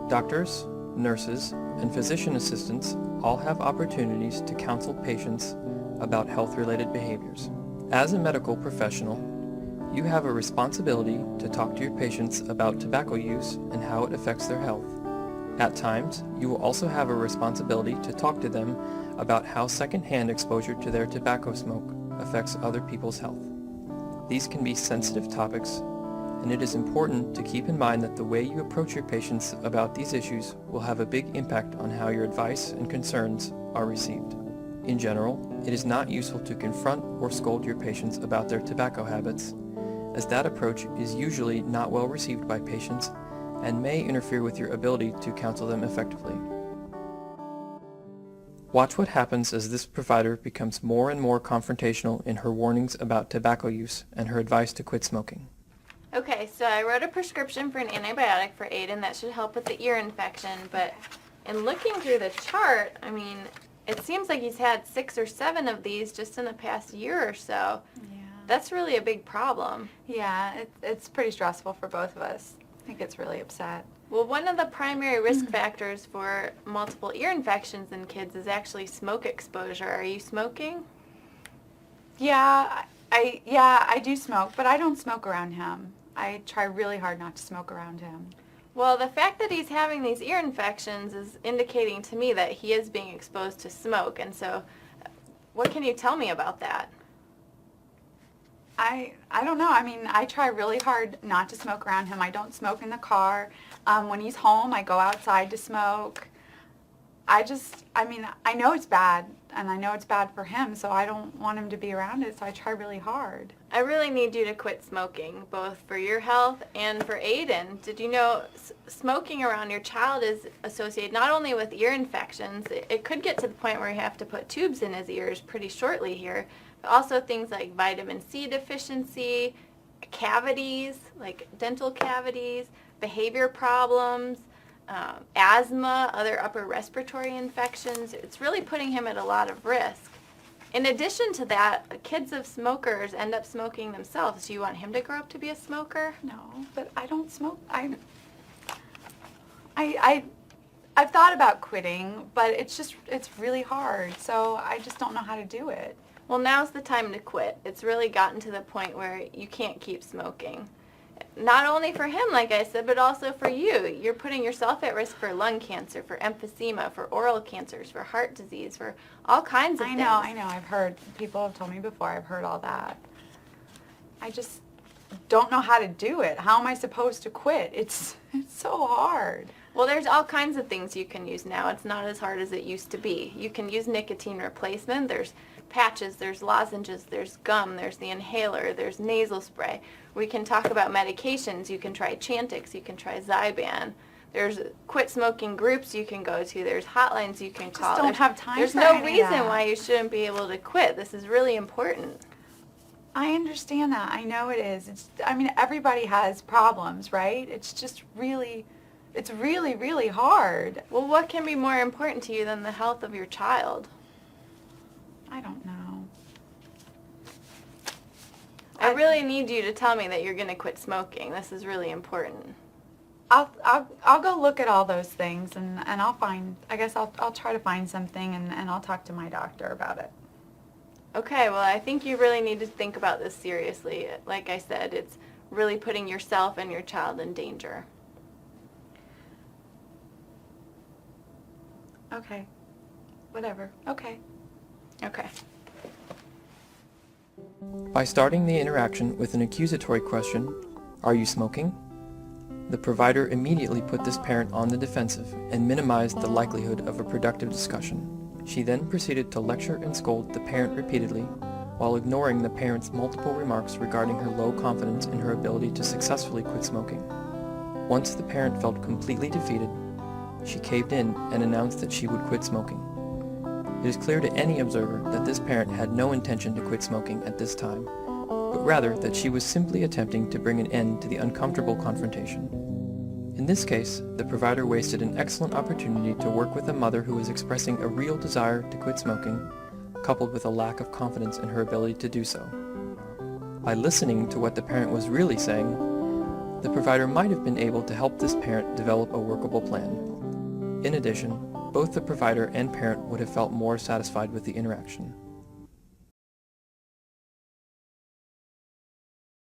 Doctors, nurses, and physician assistants all have opportunities to counsel patients about health-related behaviors. As a medical professional, you have a responsibility to talk to your patients about tobacco use and how it affects their health. At times, you will also have a responsibility to talk to them about how secondhand exposure to their tobacco smoke affects other people's health. These can be sensitive topics, and it is important to keep in mind that the way you approach your patients about these issues will have a big impact on how your advice and concerns are received. In general, it is not useful to confront or scold your patients about their tobacco habits, as that approach is usually not well received by patients and may interfere with your ability to counsel them effectively. Watch what happens as this provider becomes more and more confrontational in her warnings about tobacco use and her advice to quit smoking. Okay, so I wrote a prescription for an antibiotic for Aiden that should help with the ear infection, but in looking through the chart, I mean, it seems like he's had 6 or 7 of these just in the past year or so. Yeah. That's really a big problem. Yeah, it's pretty stressful for both of us. I think it's really upset. Well, one of the primary risk factors for multiple ear infections in kids is actually smoke exposure. Are you smoking? Yeah, I do smoke, but I don't smoke around him. I try really hard not to smoke around him. Well, the fact that he's having these ear infections is indicating to me that he is being exposed to smoke. And so what can you tell me about that? I don't know. I mean, I try really hard not to smoke around him. I don't smoke in the car. When he's home, I go outside to smoke. I know it's bad, and I know it's bad for him, so I don't want him to be around it, so I try really hard. I really need you to quit smoking, both for your health and for Aiden. Did you know smoking around your child is associated not only with ear infections, it could get to the point where you have to put tubes in his ears pretty shortly here, but also things like vitamin C deficiency, cavities, like dental cavities, behavior problems, asthma, other upper respiratory infections. It's really putting him at a lot of risk. In addition to that, kids of smokers end up smoking themselves. Do you want him to grow up to be a smoker? No, but I don't smoke. I've thought about quitting, but it's really hard, so I just don't know how to do it. Well, now's the time to quit. It's really gotten to the point where you can't keep smoking. Not only for him, like I said, but also for you. You're putting yourself at risk for lung cancer, for emphysema, for oral cancers, for heart disease, for all kinds of things. I know. I've heard, people have told me before, I've heard all that. I just don't know how to do it. How am I supposed to quit? It's so hard. Well, there's all kinds of things you can use now. It's not as hard as it used to be. You can use nicotine replacement. There's patches, there's lozenges, there's gum, there's the inhaler, there's nasal spray. We can talk about medications. You can try Chantix, you can try Zyban. There's quit smoking groups you can go to. There's hotlines you can call. I just don't have time There's for no any of reason that. why you shouldn't be able to quit. This is really important. I understand that. I know it is. Everybody has problems, right? It's just really, really hard. Well, what can be more important to you than the health of your child? I don't know. I really need you to tell me that you're going to quit smoking. This is really important. I'll go look at all those things and I'll find, I guess I'll try to find something and I'll talk to my doctor about it. Okay, well, I think you really need to think about this seriously. Like I said, it's really putting yourself and your child in danger. Okay. Whatever. Okay. Okay. By starting the interaction with an accusatory question, "Are you smoking?" the provider immediately put this parent on the defensive and minimized the likelihood of a productive discussion. She then proceeded to lecture and scold the parent repeatedly, while ignoring the parent's multiple remarks regarding her low confidence in her ability to successfully quit smoking. Once the parent felt completely defeated, she caved in and announced that she would quit smoking. It is clear to any observer that this parent had no intention to quit smoking at this time, but rather that she was simply attempting to bring an end to the uncomfortable confrontation. In this case, the provider wasted an excellent opportunity to work with a mother who was expressing a real desire to quit smoking, coupled with a lack of confidence in her ability to do so. By listening to what the parent was really saying, the provider might have been able to help this parent develop a workable plan. In addition, both the provider and parent would have felt more satisfied with the interaction.